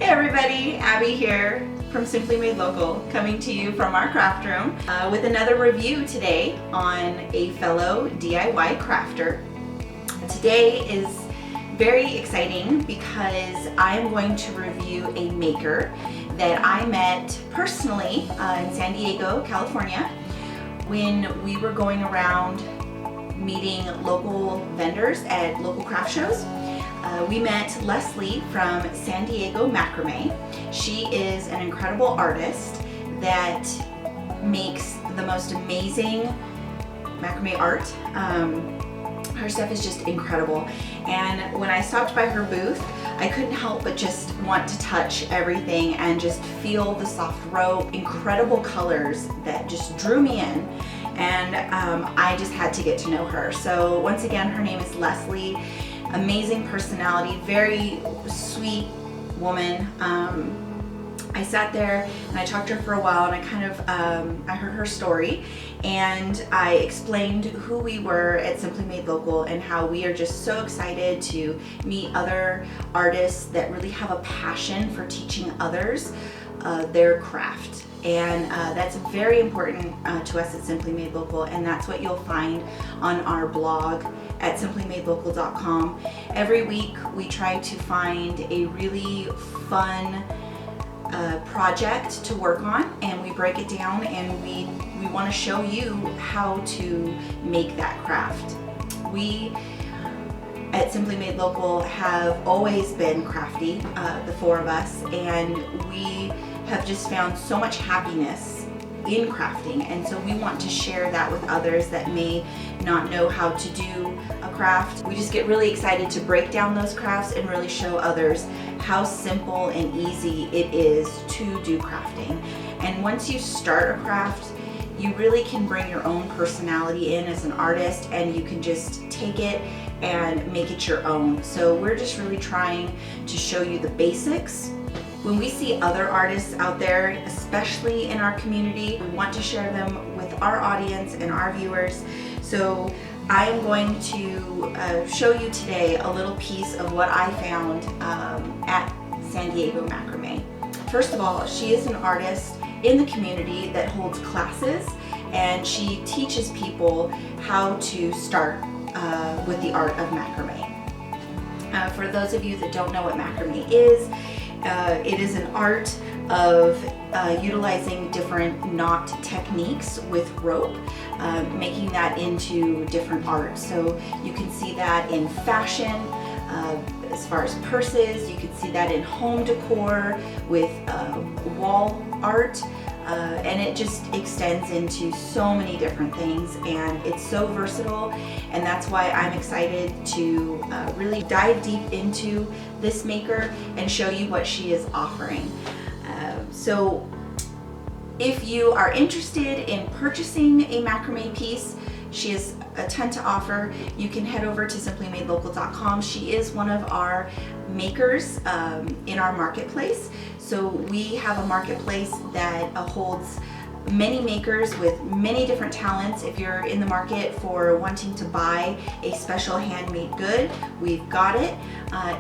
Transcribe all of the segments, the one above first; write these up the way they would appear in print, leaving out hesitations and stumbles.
everybody, Abby here from Simply Made Local, coming to you from our craft room with another review today on a fellow DIY crafter. Today is very exciting because I'm going to review a maker that I met personally in San Diego, California, when we were going around meeting local vendors at local craft shows. We met Leslie from San Diego Macrame. She is an incredible artist that makes the most amazing macrame art. Her stuff is just incredible. And when I stopped by her booth, I couldn't help but just want to touch everything and just feel the soft rope, incredible colors that just drew me in. And I just had to get to know her. So once again, her name is Leslie. Amazing personality, very sweet woman. I sat there and I talked to her for a while, and I heard her story, and I explained who we were at Simply Made Local and how we are just so excited to meet other artists that really have a passion for teaching others their craft. And that's very important to us at Simply Made Local, and that's what you'll find on our blog at simplymadelocal.com. Every week we try to find a really fun project to work on, and we break it down, and we want to show you how to make that craft. We at Simply Made Local have always been crafty, the four of us, and we have just found so much happiness in crafting, and so we want to share that with others that may not know how to do a craft. We just get really excited to break down those crafts and really show others how simple and easy it is to do crafting. And once you start a craft, you really can bring your own personality in as an artist, and you can just take it and make it your own. So we're just really trying to show you the basics. When we see other artists out there, especially in our community, we want to share them with our audience and our viewers. So I am going to show you today a little piece of what I found at San Diego Macrame. First of all, she is an artist in the community that holds classes, and she teaches people how to start with the art of macrame. For those of you that don't know what macrame is, it is an art of utilizing different knot techniques with rope, making that into different art. So you can see that in fashion, as far as purses. You can see that in home decor with wall art, and it just extends into so many different things, and it's so versatile, and that's why I'm excited to really dive deep into this maker and show you what she is offering. So if you are interested in purchasing a macrame piece, she has a ton to offer. You can head over to simplymadelocal.com. She is one of our makers in our marketplace. So we have a marketplace that holds many makers with many different talents. If you're in the market for wanting to buy a special handmade good, we've got it.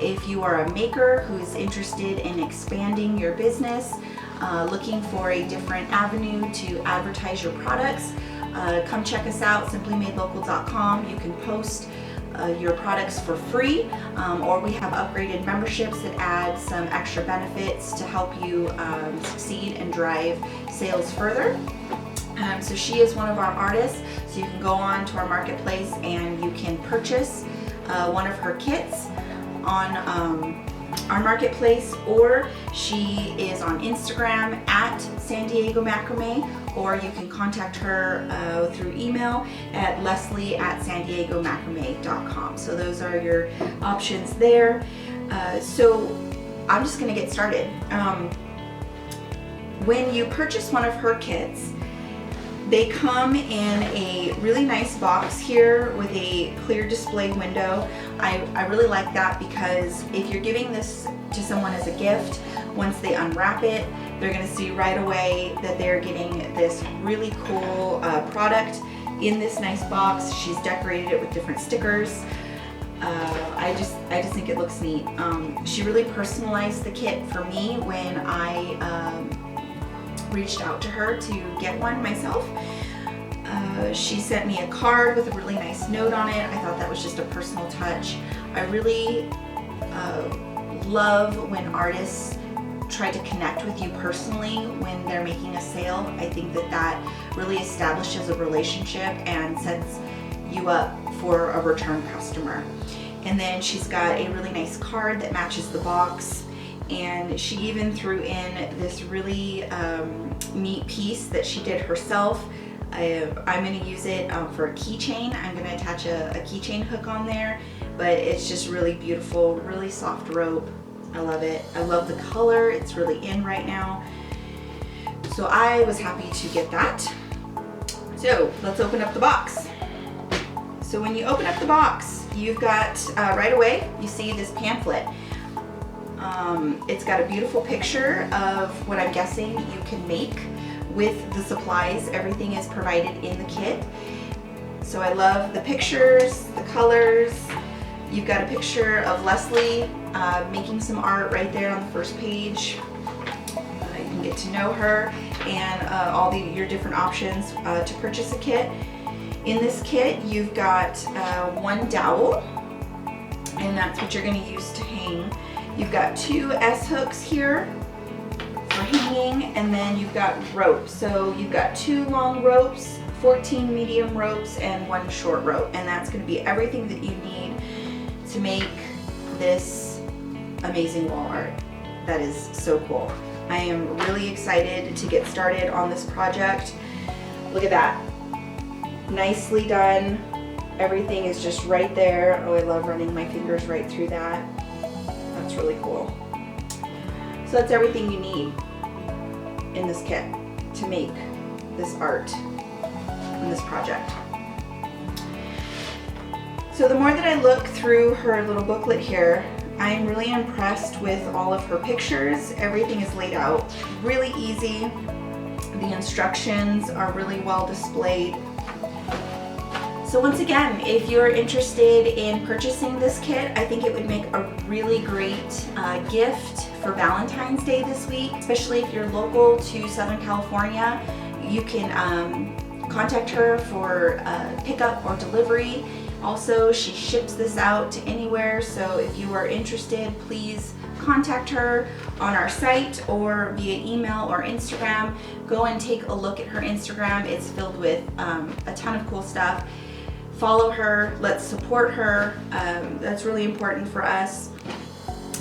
If you are a maker who's interested in expanding your business, looking for a different avenue to advertise your products, come check us out, simplymadelocal.com. You can post your products for free, or we have upgraded memberships that add some extra benefits to help you succeed and drive sales further. So she is one of our artists, so you can go on to our marketplace and you can purchase one of her kits on our marketplace, or she is on Instagram at San Diego Macrame, or you can contact her through email at leslie@sandiegomacrame.com. So those are your options there. So I'm just going to get started. When you purchase one of her kits, they come in a really nice box here with a clear display window. I really like that because if you're giving this to someone as a gift, once they unwrap it, they're going to see right away that they're getting this really cool product in this nice box. She's decorated it with different stickers. I just think it looks neat. She really personalized the kit for me when I reached out to her to get one myself. She sent me a card with a really nice note on it. I thought that was just a personal touch. I really love when artists try to connect with you personally when they're making a sale. I think that really establishes a relationship and sets you up for a return customer. And then she's got a really nice card that matches the box, and she even threw in this really neat piece that she did herself. I'm going to use it for a keychain. I'm going to attach a keychain hook on there, but it's just really beautiful, really soft rope. I love it. I love the color. It's really in right now. So I was happy to get that. So let's open up the box. So when you open up the box, you've got, right away, you see this pamphlet. It's got a beautiful picture of what I'm guessing you can make with the supplies. Everything is provided in the kit. So I love the pictures, the colors. You've got a picture of Leslie making some art right there on the first page. You can get to know her and all your different options to purchase a kit. In this kit, you've got one dowel, and that's what you're going to use to hang. You've got 2 S-hooks here for hanging, and then you've got rope. So you've got 2 long ropes, 14 medium ropes, and 1 short rope, and that's going to be everything that you need to make this amazing wall art. That is so cool. I am really excited to get started on this project. Look at that. Nicely done. Everything is just right there. Oh, I love running my fingers right through that. That's really cool. So that's everything you need in this kit to make this art in this project. So the more that I look through her little booklet here, I'm really impressed with all of her pictures. Everything is laid out really easy. The instructions are really well displayed. So once again, if you're interested in purchasing this kit, I think it would make a really great gift for Valentine's Day this week, especially if you're local to Southern California. You can contact her for pickup or delivery. Also, she ships this out to anywhere, so if you are interested, please contact her on our site or via email or Instagram. Go and take a look at her Instagram. It's filled with a ton of cool stuff. Follow her, let's support her. That's really important for us.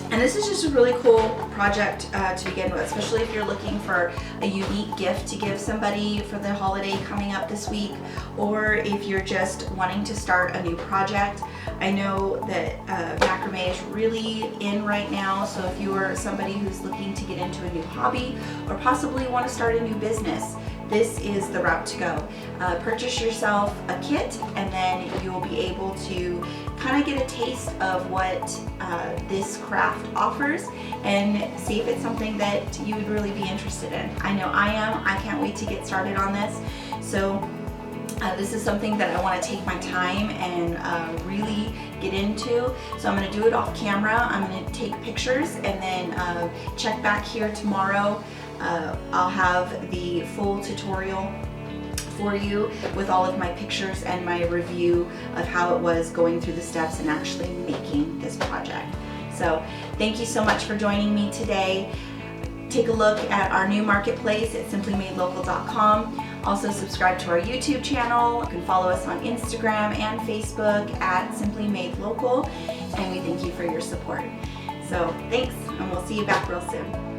And this is just a really cool project to begin with, especially if you're looking for a unique gift to give somebody for the holiday coming up this week, or if you're just wanting to start a new project. I know that macrame is really in right now, so if you are somebody who's looking to get into a new hobby or possibly want to start a new business, this is the route to go. Purchase yourself a kit, and then you will be able to kind of get a taste of what this craft offers and see if it's something that you would really be interested in. I know I am. I can't wait to get started on this. So this is something that I want to take my time and really get into. So I'm going to do it off camera. I'm going to take pictures and then check back here tomorrow. I'll have the full tutorial for you with all of my pictures and my review of how it was going through the steps and actually making this project. So thank you so much for joining me today. Take a look at our new marketplace at simplymadelocal.com. Also subscribe to our YouTube channel. You can follow us on Instagram and Facebook at Simply Made Local, and we thank you for your support. So thanks, and we'll see you back real soon.